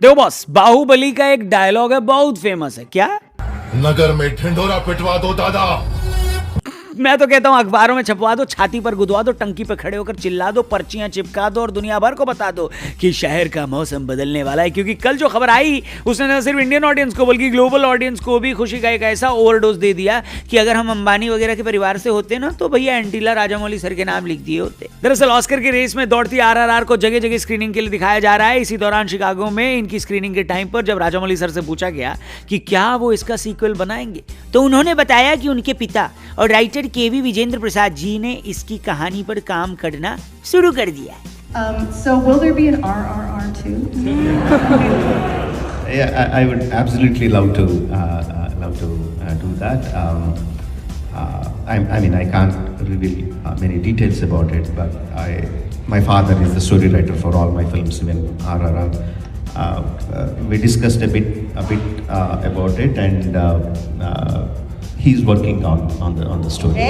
देखो बॉस, बाहुबली का एक डायलॉग है, बहुत फेमस है। क्या? नगर में ढिंढोरा पिटवा दो दादा। मैं तो कहता हूं अखबारों में छपवा दो, छाती पर गुदवा दो, टंकी पर खड़े होकर चिल्ला दो, पर्चियां चिपका दो और दुनिया भर को बता दो कि शहर का मौसम बदलने वाला है। क्योंकि कल जो खबर आई उसने न सिर्फ इंडियन ऑडियंस को बल्कि ग्लोबल ऑडियंस को भी खुशी का एक ऐसा ओवरडोज दे दिया कि अगर हम अंबानी वगैरह के परिवार से होते ना तो भैया एंटीला राजामौली सर के नाम लिख दिए होते। दरअसल ऑस्कर की रेस में दौड़ती आरआरआर को जगह जगह स्क्रीनिंग के लिए दिखाया जा रहा है। इसी दौरान शिकागो में इनकी स्क्रीनिंग के टाइम पर जब राजामौली सर से पूछा गया कि क्या वो इसका सीक्वल बनाएंगे तो उन्होंने बताया कि उनके पिता और राइटर केवी विजेंद्र प्रसाद जी ने इसकी कहानी पर काम करना शुरू कर दिया। So will there be an RRR too? Yeah, I would absolutely love to do that. I mean, I can't reveal many details about it, but my father is the story writer for all my films, even RRR. We discussed a bit about it, and he's working on the story.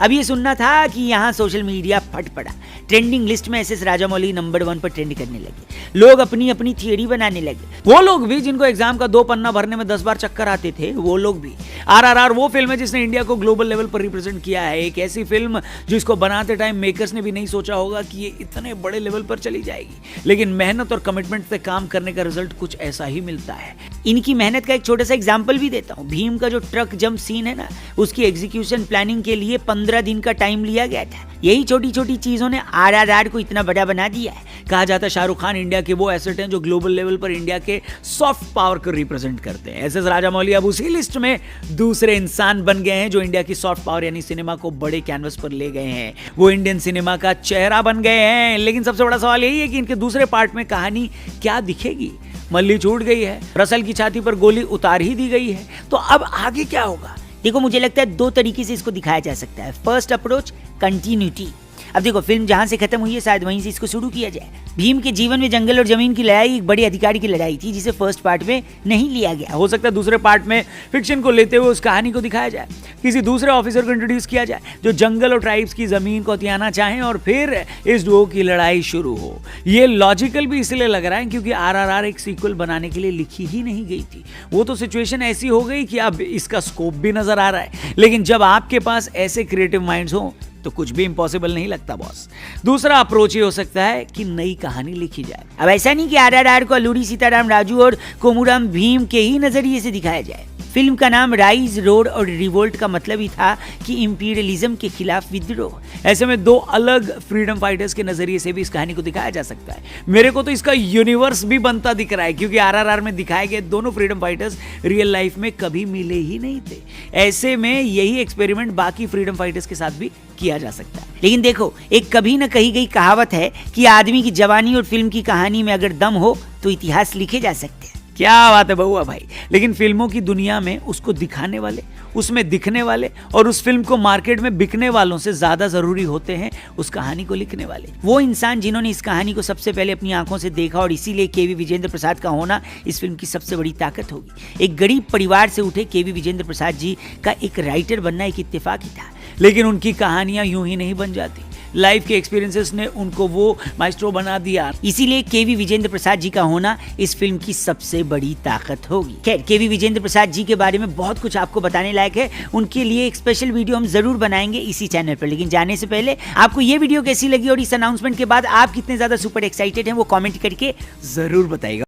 अब ये सुनना था कि यहाँ social media फट पड़ा, trending list में SS Rajamouli number 1 पर ट्रेंड करने लगे। लोग अपनी अपनी थियरी बनाने लगे। वो लोग भी जिनको एग्जाम का 2 पन्ना भरने में 10 बार चक्कर आते थे, वो लोग भी। आरआरआर वो फिल्म है जिसने इंडिया को ग्लोबल लेवल पर रिप्रेजेंट किया है। एक ऐसी फिल्म जिसको बनाते टाइम मेकर्स ने भी नहीं सोचा होगा कि ये इतने बड़े लेवल पर चली जाएगी, लेकिन मेहनत और कमिटमेंट से काम करने का रिजल्ट कुछ ऐसा ही मिलता है। इनकी मेहनत का एक छोटा सा एग्जाम्पल भी देता हूँ। भीम का जो ट्रक जंप सीन है ना, उसकी एग्जीक्यूशन प्लानिंग के लिए 15 दिन का टाइम लिया गया था। यही छोटी छोटी चीजों ने आरआरआर को इतना बड़ा बना दिया है। कहा जाता है शाहरुख खान इंडिया के वो एसेट हैं जो ग्लोबल लेवल पर इंडिया के सॉफ्ट पावर को रिप्रेजेंट करते हैं। एसएस राजामौली अब उसी लिस्ट में दूसरे इंसान बन गए हैं जो इंडिया की सॉफ्ट पावर यानी सिनेमा को बड़े कैनवस पर ले गए हैं। वो इंडियन सिनेमा का चेहरा बन गए हैं। लेकिन सबसे बड़ा सवाल यही है कि इनके दूसरे पार्ट में कहानी क्या दिखेगी। मल्ली छूट गई है, रसल की छाती पर गोली उतार ही दी गई है, तो अब आगे क्या होगा? देखो, मुझे लगता है 2 तरीके से इसको दिखाया जा सकता है। First approach, continuity. अब देखो, फिल्म जहां से खत्म हुई है शायद वहीं से इसको शुरू किया जाए। भीम के जीवन में जंगल और जमीन की लड़ाई एक बड़े अधिकारी की लड़ाई थी जिसे फर्स्ट पार्ट में नहीं लिया गया। हो सकता है दूसरे पार्ट में फिक्शन को लेते हुए उस कहानी को दिखाया जाए, किसी दूसरे ऑफिसर को इंट्रोड्यूस किया जाए जो जंगल और ट्राइब्स की जमीन को हथियाना चाहें और फिर इस डुओ की लड़ाई शुरू हो। ये लॉजिकल भी इसलिए लग रहा है क्योंकि आरआरआर एक सीक्वल बनाने के लिए लिखी ही नहीं गई थी। वो तो सिचुएशन ऐसी हो गई कि अब इसका स्कोप भी नजर आ रहा है। लेकिन जब आपके पास ऐसे क्रिएटिव माइंड्स हो तो कुछ भी इंपॉसिबल नहीं लगता बॉस। दूसरा अप्रोच ये हो सकता है कि नई कहानी लिखी जाए। अब ऐसा नहीं कि आरआरआर को अल्लूरी सीताराम राजू और कोमुराम भीम के ही नजरिए से दिखाया जाए। फिल्म का नाम राइज, रोड और रिवोल्ट का मतलब ही था कि इंपीरियलिज्म के खिलाफ विद्रोह। ऐसे में 2 अलग फ्रीडम फाइटर्स के नजरिए से भी इस कहानी को दिखाया जा सकता है। मेरे को तो इसका यूनिवर्स भी बनता दिख रहा है क्योंकि आरआरआर में दिखाए गए दोनों फ्रीडम फाइटर्स रियल लाइफ में कभी मिले ही नहीं थे। ऐसे में यही एक्सपेरिमेंट बाकी फ्रीडम फाइटर्स के साथ भी किया जा सकता है। लेकिन देखो, एक कभी न कही गई कहावत है कि आदमी की जवानी और फिल्म की कहानी में अगर दम हो तो इतिहास लिखे जा सकते हैं। क्या बात है बहुआ भाई। लेकिन फिल्मों की दुनिया में उसको दिखाने वाले, उसमें दिखने वाले और उस फिल्म को मार्केट में बिकने वालों से ज्यादा जरूरी होते हैं उस कहानी को लिखने वाले। वो इंसान जिन्होंने इस कहानी को सबसे पहले अपनी आंखों से देखा, और इसीलिए केवी विजेंद्र प्रसाद का होना इस फिल्म की सबसे बड़ी ताकत होगी। एक गरीब परिवार से उठे केवी विजेंद्र प्रसाद जी का एक राइटर बनना एक इत्तेफाक ही था, लेकिन उनकी कहानियां यूं ही नहीं बन जाती। लाइफ के एक्सपीरियंसेस ने उनको वो माइस्ट्रो बना दिया। इसीलिए केवी विजेंद्र प्रसाद जी का होना इस फिल्म की सबसे बड़ी ताकत होगी। खैर, केवी विजेंद्र प्रसाद जी के बारे में बहुत कुछ आपको बताने लायक है। उनके लिए एक स्पेशल वीडियो हम जरूर बनाएंगे इसी चैनल पर। लेकिन जाने से पहले आपको ये वीडियो कैसी लगी और इस अनाउंसमेंट के बाद आप कितने ज्यादा सुपर एक्साइटेड हैं वो कमेंट करके जरूर बताइएगा।